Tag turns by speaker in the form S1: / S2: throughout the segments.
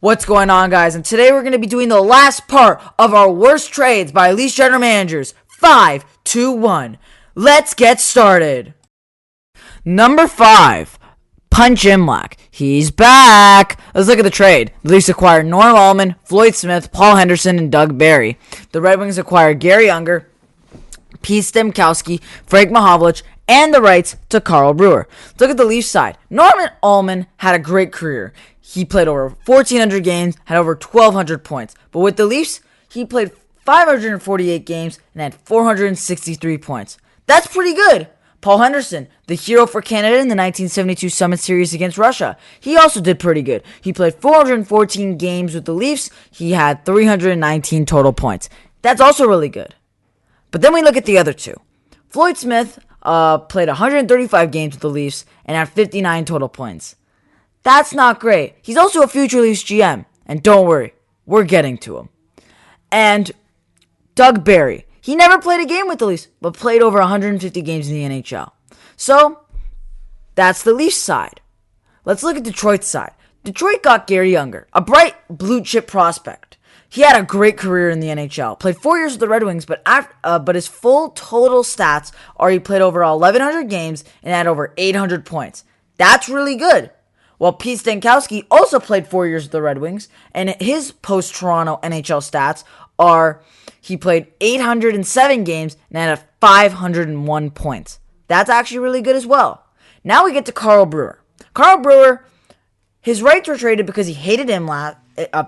S1: What's going on, guys? And today we're going to be doing the last part of our worst trades by Leafs general managers. 5, 2, 1. Let's get started. Number 5. Punch Imlach. He's back. Let's look at the trade. The Leafs acquired Norm Allman, Floyd Smith, Paul Henderson, and Doug Barry. The Red Wings acquired Gary Unger, Pete Stemkowski, Frank Mahovlich, and the rights to Carl Brewer. Look at the Leafs side. Norman Allman had a great career. He played over 1,400 games, had over 1,200 points. But with the Leafs, he played 548 games and had 463 points. That's pretty good. Paul Henderson, the hero for Canada in the 1972 Summit Series against Russia. He also did pretty good. He played 414 games with the Leafs. He had 319 total points. That's also really good. But then we look at the other two. Floyd Smith played 135 games with the Leafs and had 59 total points. That's not great. He's also a future Leafs GM. And don't worry, we're getting to him. And Doug Barry. He never played a game with the Leafs, but played over 150 games in the NHL. So, that's the Leafs side. Let's look at Detroit's side. Detroit got Gary Unger, a bright blue chip prospect. He had a great career in the NHL. Played 4 years with the Red Wings, but his full total stats are he played over 1,100 games and had over 800 points. That's really good. While Pete Stemkowski also played 4 years with the Red Wings, and his post-Toronto NHL stats are he played 807 games and had 501 points. That's actually really good as well. Now we get to Carl Brewer. Carl Brewer, his rights were traded because he hated Imlach,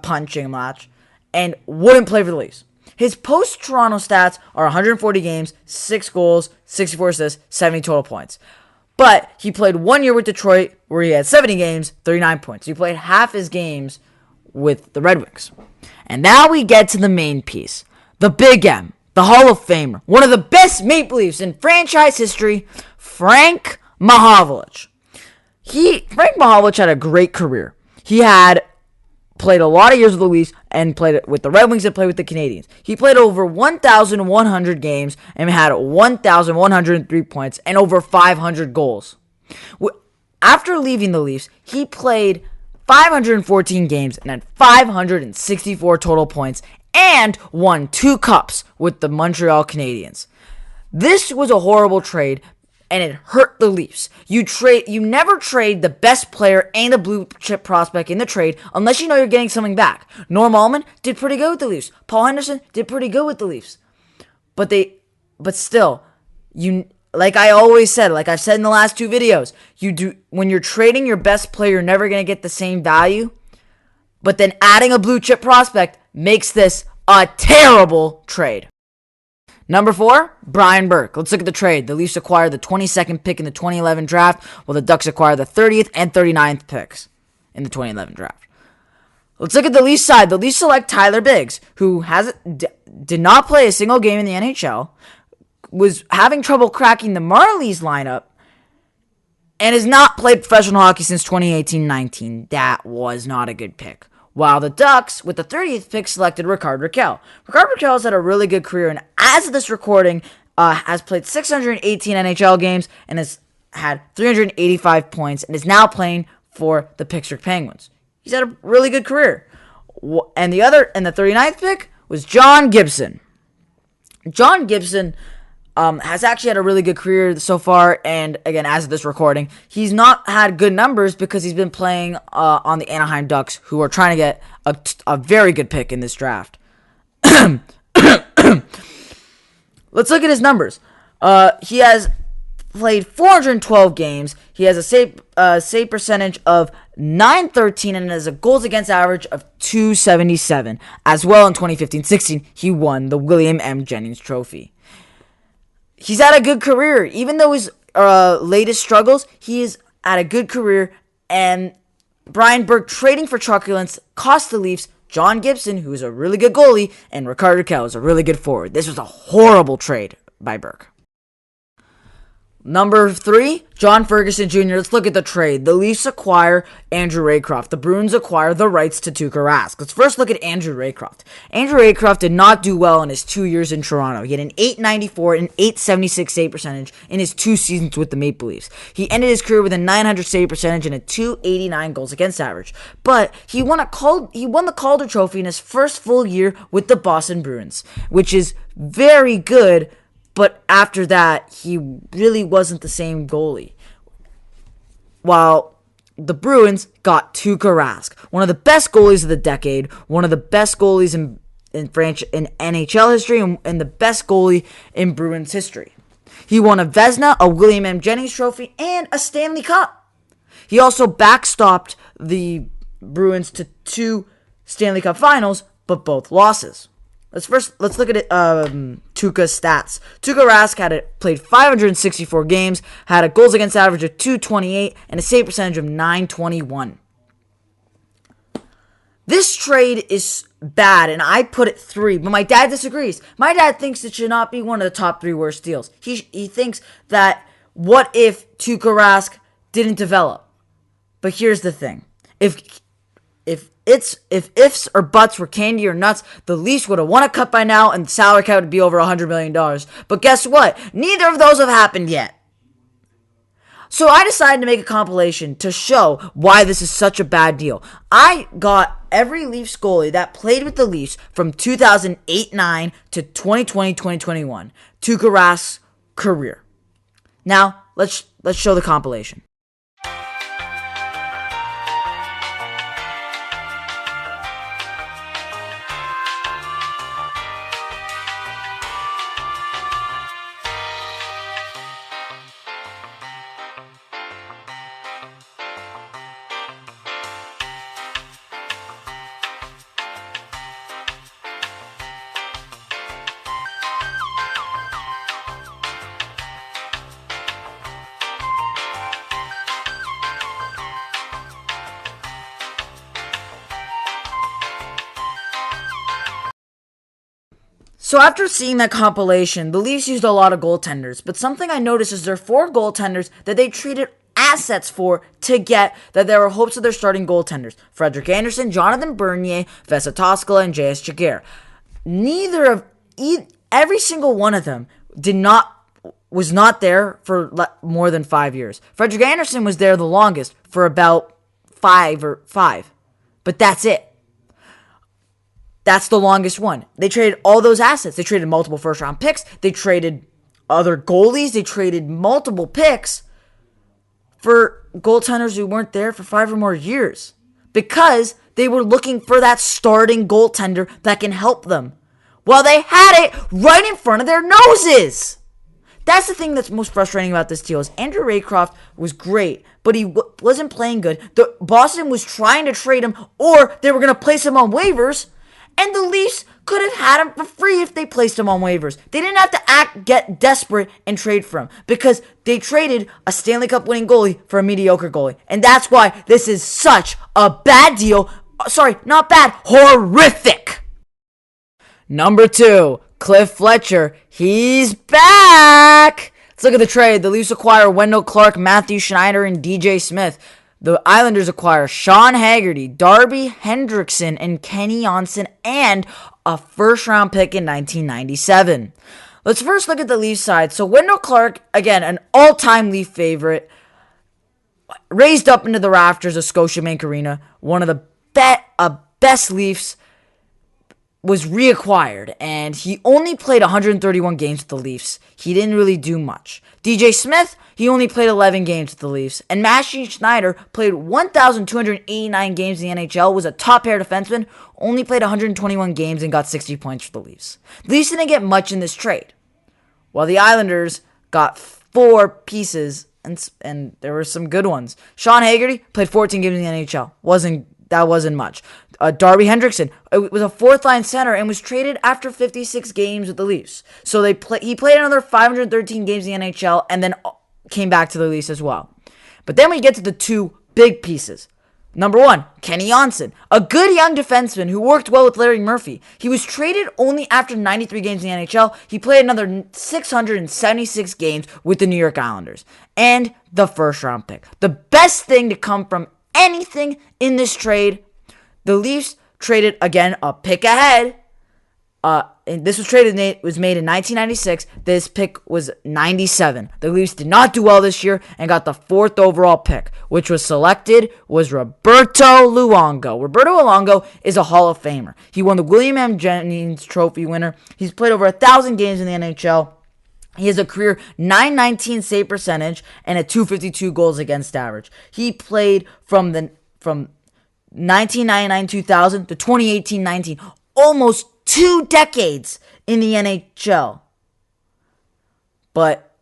S1: Punch Imlach, and wouldn't play for the Leafs. His post-Toronto stats are 140 games, 6 goals, 64 assists, 70 total points. But he played 1 year with Detroit where he had 70 games, 39 points. He played half his games with the Red Wings. And now we get to the main piece. The Big M, the Hall of Famer, one of the best Maple Leafs in franchise history, Frank Mahovlich. Frank Mahovlich had a great career. He had played a lot of years with the Leafs and played with the Red Wings and played with the Canadiens. He played over 1,100 games and had 1,103 points and over 500 goals. After leaving the Leafs, he played 514 games and had 564 total points and won 2 cups with the Montreal Canadiens. This was a horrible trade, and it hurt the Leafs. You never trade the best player and a blue chip prospect in the trade unless you know you're getting something back. Norm Allman did pretty good with the Leafs. Paul Henderson did pretty good with the Leafs. But still, like I always said, like I've said in the last 2 videos, when you're trading your best player, you're never going to get the same value. But then adding a blue chip prospect makes this a terrible trade. Number 4, Brian Burke. Let's look at the trade. The Leafs acquired the 22nd pick in the 2011 draft, while the Ducks acquired the 30th and 39th picks in the 2011 draft. Let's look at the Leafs side. The Leafs select Tyler Biggs, who did not play a single game in the NHL, was having trouble cracking the Marlies lineup, and has not played professional hockey since 2018-19. That was not a good pick. While the Ducks, with the 30th pick, selected Rickard Rakell. Rickard Rakell has had a really good career, and as of this recording, has played 618 NHL games and has had 385 points, and is now playing for the Pittsburgh Penguins. He's had a really good career. And the 39th pick was John Gibson. John Gibson has actually had a really good career so far, and again, as of this recording, he's not had good numbers because he's been playing on the Anaheim Ducks, who are trying to get a very good pick in this draft. Let's look at his numbers. He has played 412 games. He has a save percentage of .913 and has a goals against average of .277. As well, in 2015-16, he won the William M. Jennings Trophy. He's had a good career. Even though his latest struggles, he has had a good career. And Brian Burke trading for truculence cost the Leafs John Gibson, who is a really good goalie, and Rickard Rakell is a really good forward. This was a horrible trade by Burke. Number 3, John Ferguson Jr. Let's look at the trade. The Leafs acquire Andrew Raycroft. The Bruins acquire the rights to Tuukka Rask. Let's first look at Andrew Raycroft. Andrew Raycroft did not do well in his 2 years in Toronto. He had an .894 and .876 save percentage in his 2 seasons with the Maple Leafs. He ended his career with a .900 save percentage and a .289 goals against average. But he won the Calder Trophy in his first full year with the Boston Bruins, which is very good. But after that, he really wasn't the same goalie. While the Bruins got Tuukka Rask, one of the best goalies of the decade, one of the best goalies in NHL history, and the best goalie in Bruins history. He won a Vezina, a William M. Jennings Trophy, and a Stanley Cup. He also backstopped the Bruins to 2 Stanley Cup finals, but both losses. Let's look at Tuukka's stats. Tuukka Rask played 564 games, had a goals against average of .228 and a save percentage of .921. This trade is bad, and I put it 3, but my dad disagrees. My dad thinks it should not be one of the top 3 worst deals. He thinks that what if Tuukka Rask didn't develop? But here's the thing: if ifs or buts were candy or nuts, the Leafs would have won a cup by now and the salary cap would be over $100 million. But guess what? Neither of those have happened yet. So I decided to make a compilation to show why this is such a bad deal. I got every Leafs goalie that played with the Leafs from 2008-09 to 2020-2021. Tuukka Rask's career. Now, let's show the compilation. So after seeing that compilation, the Leafs used a lot of goaltenders, but something I noticed is there are 4 goaltenders that they traded assets for to get, that there were hopes of their starting goaltenders. Frederik Andersen, Jonathan Bernier, Vesa Toskala, and J.S. Jaguar. Every single one of them was not there for more than 5 years. Frederik Andersen was there the longest, for about 5. But that's it. That's the longest one. They traded all those assets. They traded multiple first-round picks. They traded other goalies. They traded multiple picks for goaltenders who weren't there for 5 or more years because they were looking for that starting goaltender that can help them. Well, they had it right in front of their noses. That's the thing that's most frustrating about this deal is Andrew Raycroft was great, but he wasn't playing good. Boston was trying to trade him, or they were going to place him on waivers. And the Leafs could have had him for free if they placed him on waivers. They didn't have to get desperate and trade for him because they traded a Stanley Cup winning goalie for a mediocre goalie. And that's why this is such a bad deal. Sorry, not bad, horrific. Number 2, Cliff Fletcher. He's back. Let's look at the trade. The Leafs acquire Wendell Clark, Matthew Schneider, and DJ Smith. The Islanders acquire Sean Haggerty, Darby Hendrickson, and Kenny Jonsson, and a first-round pick in 1997. Let's first look at the Leafs side. So Wendell Clark, again, an all-time Leaf favorite, raised up into the rafters of Scotiabank Arena, one of the best Leafs, was reacquired, and he only played 131 games with the Leafs. He didn't really do much. DJ Smith, he only played 11 games with the Leafs. And Matthew Schneider played 1,289 games in the NHL, was a top-pair defenseman, only played 121 games and got 60 points for the Leafs. The Leafs didn't get much in this trade, while the Islanders got 4 pieces, and there were some good ones. Sean Haggerty played 14 games in the NHL. That wasn't much. Darby Hendrickson was a 4th-line center and was traded after 56 games with the Leafs. So he played another 513 games in the NHL and then came back to the Leafs as well. But then we get to the 2 big pieces. Number 1, Kenny Johnson, a good young defenseman who worked well with Larry Murphy. He was traded only after 93 games in the NHL. He played another 676 games with the New York Islanders. And the first round pick. The best thing to come from anything in this trade, the Leafs traded, again, a pick ahead. And this was made in 1996. This pick was 97. The Leafs did not do well this year and got the 4th overall pick, which was Roberto Luongo. Roberto Luongo is a Hall of Famer. He won the William M. Jennings Trophy winner. He's played over 1,000 games in the NHL. He has a career .919 save percentage and a .252 goals against average. He played from 1999-2000 to 2018-19, almost 2 decades in the NHL. But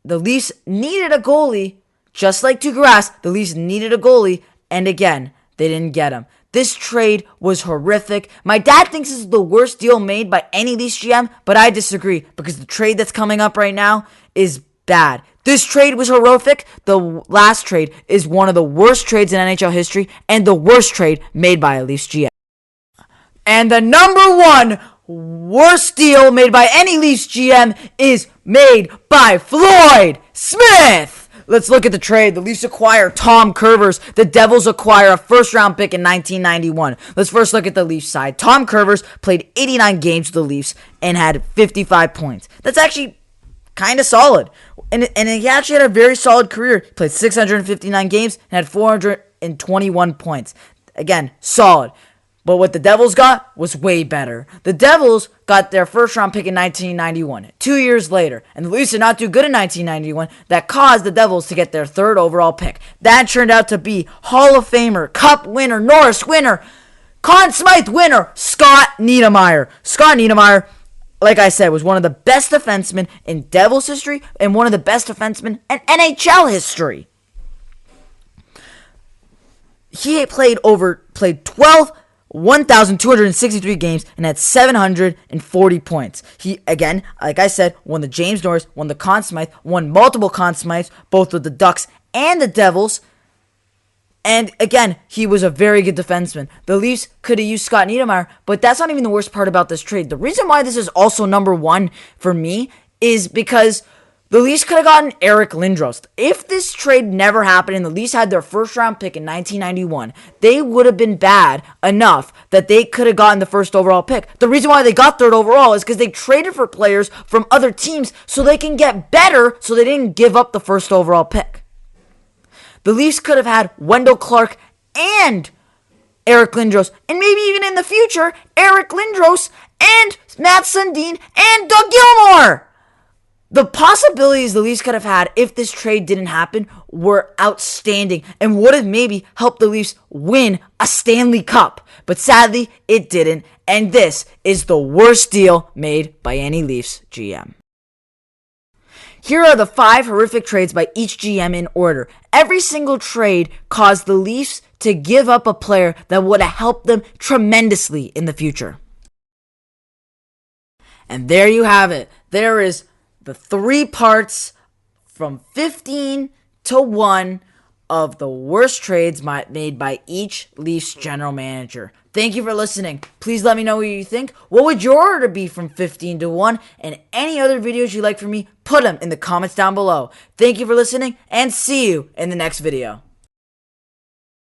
S1: the Leafs needed a goalie, just like Tuukka Rask. The Leafs needed a goalie, and again, they didn't get him. This trade was horrific. My dad thinks this is the worst deal made by any Leafs GM, but I disagree because the trade that's coming up right now is bad. This trade was horrific. The last trade is one of the worst trades in NHL history and the worst trade made by a Leafs GM. And the number 1 worst deal made by any Leafs GM is made by Floyd Smith. Let's look at the trade. The Leafs acquire Tom Kurvers. The Devils acquire a first-round pick in 1991. Let's first look at the Leafs side. Tom Kurvers played 89 games with the Leafs and had 55 points. That's actually kind of solid. And he actually had a very solid career. He played 659 games and had 421 points. Again, solid. But what the Devils got was way better. The Devils got their first-round pick in 1991, 2 years later. And the Leafs did not do good in 1991. That caused the Devils to get their 3rd overall pick. That turned out to be Hall of Famer, Cup winner, Norris winner, Conn Smythe winner, Scott Niedermayer. Scott Niedermayer, like I said, was one of the best defensemen in Devils history and one of the best defensemen in NHL history. He played 1,263 games and had 740 points. He, again, like I said, won the James Norris, won the Conn Smythe, won multiple Conn Smythes, both with the Ducks and the Devils. And again, he was a very good defenseman. The Leafs could have used Scott Niedermayer, but that's not even the worst part about this trade. The reason why this is also number 1 for me is because the Leafs could have gotten Eric Lindros. If this trade never happened and the Leafs had their first-round pick in 1991, they would have been bad enough that they could have gotten the 1st overall pick. The reason why they got 3rd overall is because they traded for players from other teams so they can get better so they didn't give up the 1st overall pick. The Leafs could have had Wendell Clark and Eric Lindros, and maybe even in the future, Eric Lindros and Matt Sundin and Doug Gilmour. The possibilities the Leafs could have had if this trade didn't happen were outstanding and would have maybe helped the Leafs win a Stanley Cup. But sadly, it didn't, and this is the worst deal made by any Leafs GM. Here are the 5 horrific trades by each GM in order. Every single trade caused the Leafs to give up a player that would have helped them tremendously in the future. And there you have it. There is the 3 parts from 15 to 1 of the worst trades made by each Leafs general manager. Thank you for listening. Please let me know what you think. What would your order be from 15 to 1? And any other videos you'd like from me, put them in the comments down below. Thank you for listening, and see you in the next video.